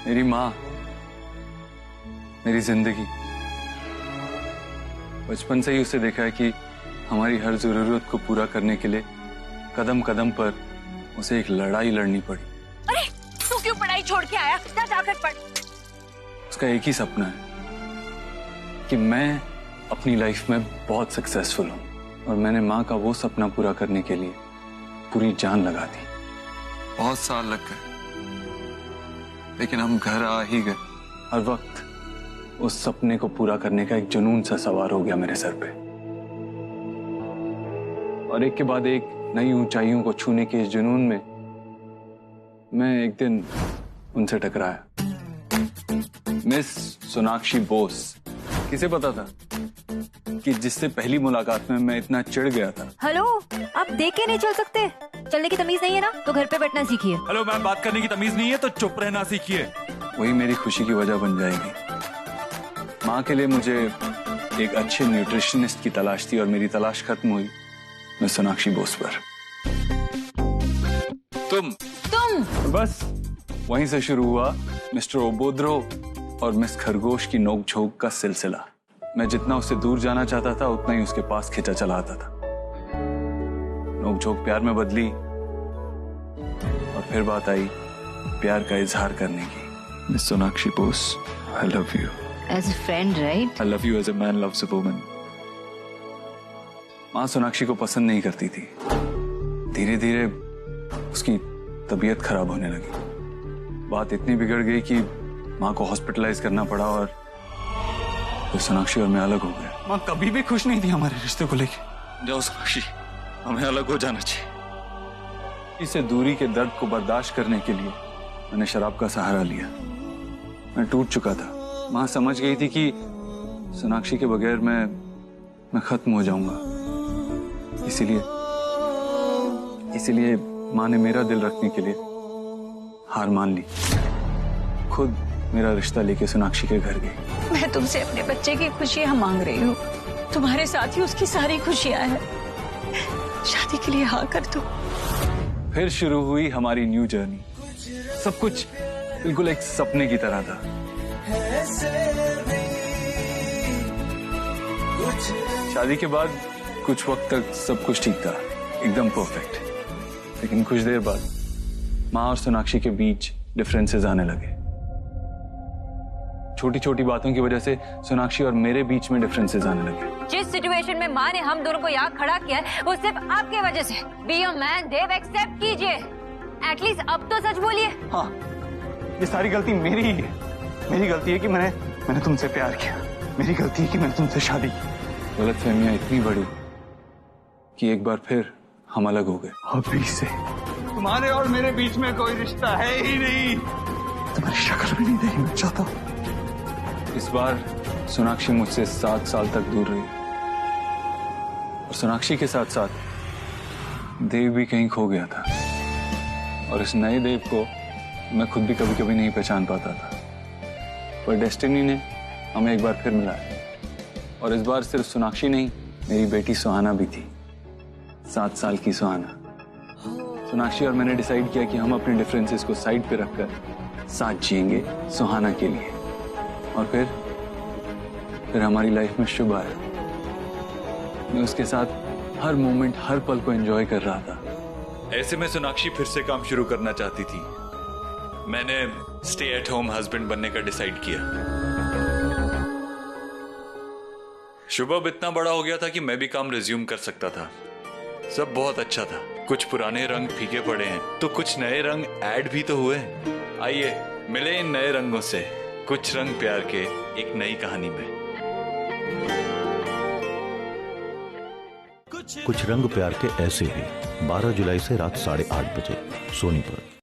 मेरी माँ, मेरी जिंदगी। बचपन से ही उसे देखा है कि हमारी हर जरूरत को पूरा करने के लिए कदम कदम पर उसे एक लड़ाई लड़नी पड़ी। अरे तू क्यों पढ़ाई छोड़ के आया? जा जाकर पढ़। उसका एक ही सपना है कि मैं अपनी लाइफ में बहुत सक्सेसफुल हूँ, और मैंने माँ का वो सपना पूरा करने के लिए पूरी जान लगा दी। बहुत साल लग गए, लेकिन हम घर आ ही गए। हर वक्त उस सपने को पूरा करने का एक जुनून सा सवार हो गया मेरे सर पे, और एक के बाद एक नई ऊंचाइयों को छूने के इस जुनून में मैं एक दिन उनसे टकराया। मिस सोनाक्षी बोस। किसे पता था कि जिससे पहली मुलाकात में मैं इतना चिढ़ गया था। हेलो, आप देख के नहीं चल सकते? चलने की तमीज नहीं है ना तो घर पे बैठना सीखिए। हेलो मैम, बात करने की तमीज नहीं है तो चुप रहना सीखिए। वही मेरी खुशी की वजह बन जाएगी। माँ के लिए मुझे एक अच्छे न्यूट्रिशनिस्ट की तलाश थी, और मेरी तलाश खत्म हुई मिस सोनाक्षी बोस पर। तुम बस वहीं से शुरू हुआ मिस्टर ओबोद्रो और मिस खरगोश की नोक-झोंक का सिलसिला। मैं जितना उससे दूर जाना चाहता था उतना ही उसके पास खिंचा चला आता था। नोक-झोंक प्यार में बदली, और फिर बात आई प्यार का इजहार करने की। Miss Sonakshi Bose, I love you. As a friend, right? I love you as a man loves a woman. माँ सोनाक्षी को पसंद नहीं करती थी। धीरे धीरे उसकी तबीयत खराब होने लगी। बात इतनी बिगड़ गई कि माँ को हॉस्पिटलाइज करना पड़ा, और फिर सोनाक्षी और मैं अलग हो गए। माँ कभी भी खुश नहीं थी हमारे रिश्ते को लेके। जाओ सोनाक्षी, हमें अलग हो जाना चाहिए। इसे दूरी के दर्द को बर्दाश्त करने के लिए मैंने शराब का सहारा लिया। मैं टूट चुका था। माँ समझ गई थी कि सोनाक्षी के बगैर मैं खत्म हो जाऊंगा। इसीलिए माँ ने मेरा दिल रखने के लिए हार मान ली। खुद मेरा रिश्ता लेके सोनाक्षी के घर गई। मैं तुमसे अपने बच्चे की खुशियां मांग रही हूँ। तुम्हारे साथ ही उसकी सारी खुशियां हैं। शादी के लिए हाँ कर दो। फिर शुरू हुई हमारी न्यू जर्नी। सब कुछ बिल्कुल एक सपने की तरह था। शादी के बाद कुछ वक्त तक सब कुछ ठीक था, एकदम परफेक्ट। लेकिन कुछ देर बाद माँ और सोनाक्षी के बीच डिफरेंसेस आने लगे। छोटी छोटी बातों की वजह से सोनाक्षी और मेरे बीच में डिफरेंसेस आने लगे। जिस सिचुएशन में माँ ने हम दोनों को यहाँ खड़ा किया है वो सिर्फ आपके वजह से। Be a man Dev, accept कीजिए। एटलीस्ट अब तो सच बोलिए। हाँ, ये सारी गलती मेरी ही है। मेरी गलती है कि मैंने तुमसे प्यार किया। मेरी गलती है कि मैंने तुमसे शादी की। गलतफहमियां इतनी बढ़ी कि एक बार फिर हम अलग हो गए। अभी से तुम्हारे और मेरे बीच में कोई रिश्ता है ही नहीं। तुम्हारी शक्ल भी नहीं देखना चाहता। इस बार सोनाक्षी मुझसे 7 साल तक दूर रही, और सोनाक्षी के साथ साथ देव भी कहीं खो गया था। और इस नए देव को मैं खुद भी कभी कभी नहीं पहचान पाता था, पर डेस्टिनी ने हमें एक बार फिर मिलाया। और इस बार सिर्फ सोनाक्षी नहीं, मेरी बेटी सुहाना भी थी। 7 साल की सुहाना। सोनाक्षी और मैंने डिसाइड किया कि हम अपने डिफरेंसेस को साइड पे रखकर साथ जिएंगे सुहाना के लिए। और फिर हमारी लाइफ में शुभ आया। मैं उसके साथ हर मोमेंट, हर पल को एंजॉय कर रहा था। ऐसे में सोनाक्षी फिर से काम शुरू करना चाहती थी। मैंने स्टे एट होम हस्बैंड बनने का डिसाइड किया। शुभ अब इतना बड़ा हो गया था कि मैं भी काम रिज्यूम कर सकता था। सब बहुत अच्छा था। कुछ पुराने रंग फीके पड़े हैं तो कुछ नए रंग ऐड भी तो हुए। आइए मिले इन नए रंगों से, कुछ रंग प्यार के एक नई कहानी में। कुछ रंग प्यार के ऐसे ही 12 जुलाई से रात 8:30 बजे सोनी पर।